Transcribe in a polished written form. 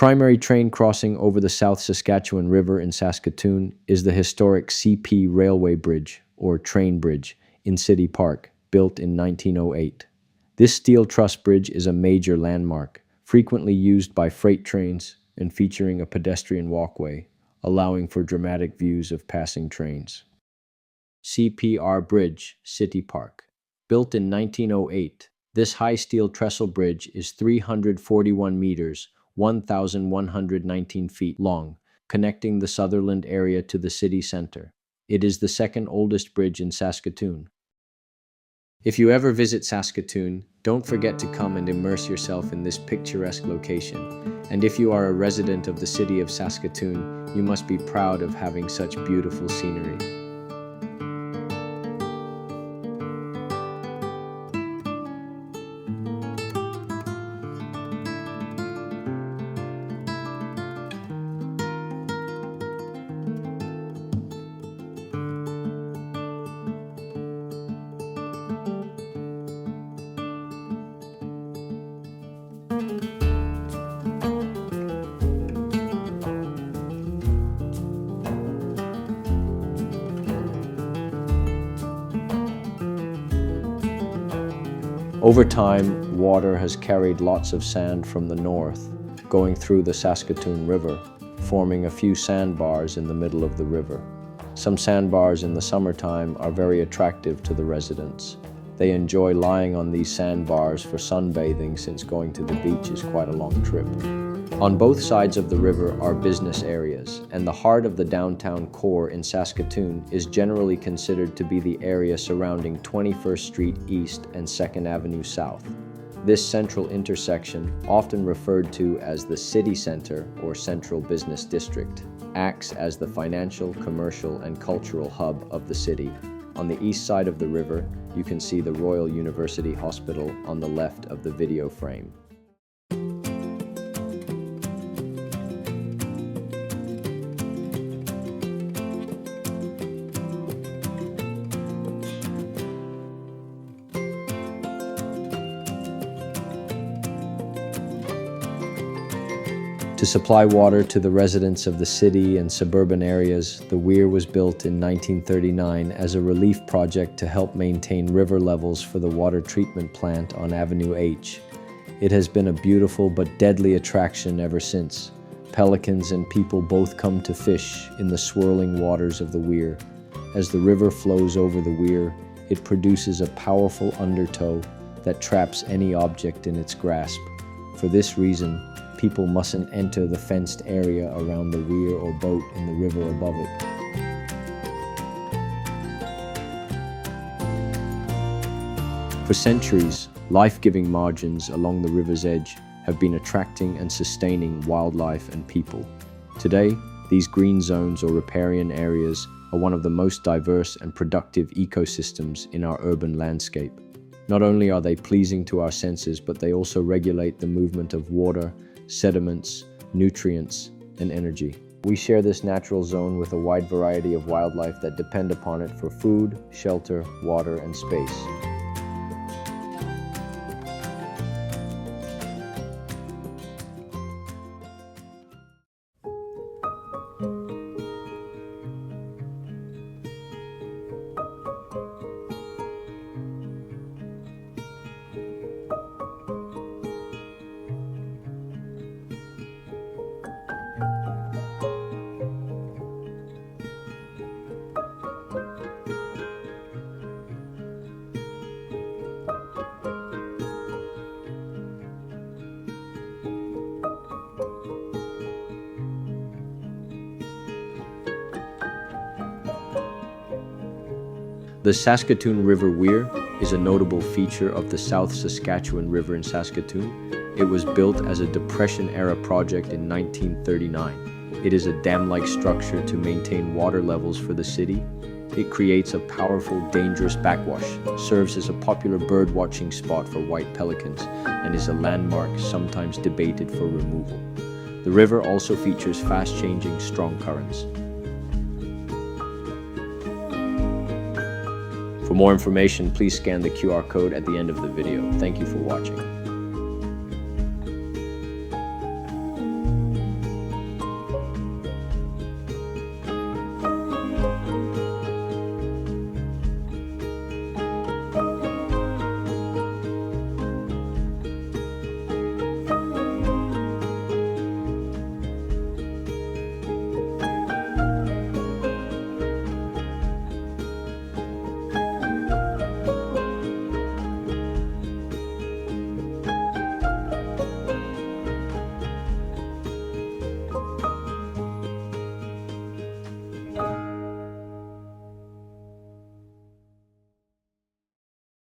primary train crossing over the South Saskatchewan River in Saskatoon is the historic CP Railway Bridge, or Train Bridge, in City Park, built in 1908. This steel truss bridge is a major landmark, frequently used by freight trains and featuring a pedestrian walkway, allowing for dramatic views of passing trains. CPR Bridge, City Park. Built in 1908, this high steel trestle bridge is 341 meters, 1,119 feet long, connecting the Sutherland area to the city center. It is the second oldest bridge in Saskatoon. If you ever visit Saskatoon, don't forget to come and immerse yourself in this picturesque location. And if you are a resident of the city of Saskatoon, you must be proud of having such beautiful scenery. Over time, water has carried lots of sand from the north, going through the Saskatoon River, forming a few sandbars in the middle of the river. Some sandbars in the summertime are very attractive to the residents. They enjoy lying on these sandbars for sunbathing since going to the beach is quite a long trip. On both sides of the river are business areas, and the heart of the downtown core in Saskatoon is generally considered to be the area surrounding 21st Street East and 2nd Avenue South. This central intersection, often referred to as the city center or central business district, acts as the financial, commercial, and cultural hub of the city. On the east side of the river, you can see the Royal University Hospital on the left of the video frame. To supply water to the residents of the city and suburban areas, the Weir was built in 1939 as a relief project to help maintain river levels for the water treatment plant on Avenue H. It has been a beautiful but deadly attraction ever since. Pelicans and people both come to fish in the swirling waters of the Weir. As the river flows over the Weir, it produces a powerful undertow that traps any object in its grasp. For this reason, people mustn't enter the fenced area around the weir or boat in the river above it. For centuries, life-giving margins along the river's edge have been attracting and sustaining wildlife and people. Today, these green zones or riparian areas are one of the most diverse and productive ecosystems in our urban landscape. Not only are they pleasing to our senses, but they also regulate the movement of water, sediments, nutrients, and energy. We share this natural zone with a wide variety of wildlife that depend upon it for food, shelter, water, and space. The Saskatoon River Weir is a notable feature of the South Saskatchewan River in Saskatoon. It was built as a Depression-era project in 1939. It is a dam-like structure to maintain water levels for the city. It creates a powerful, dangerous backwash, serves as a popular bird-watching spot for white pelicans, and is a landmark sometimes debated for removal. The river also features fast-changing, strong currents. For more information, please scan the QR code at the end of the video. Thank you for watching.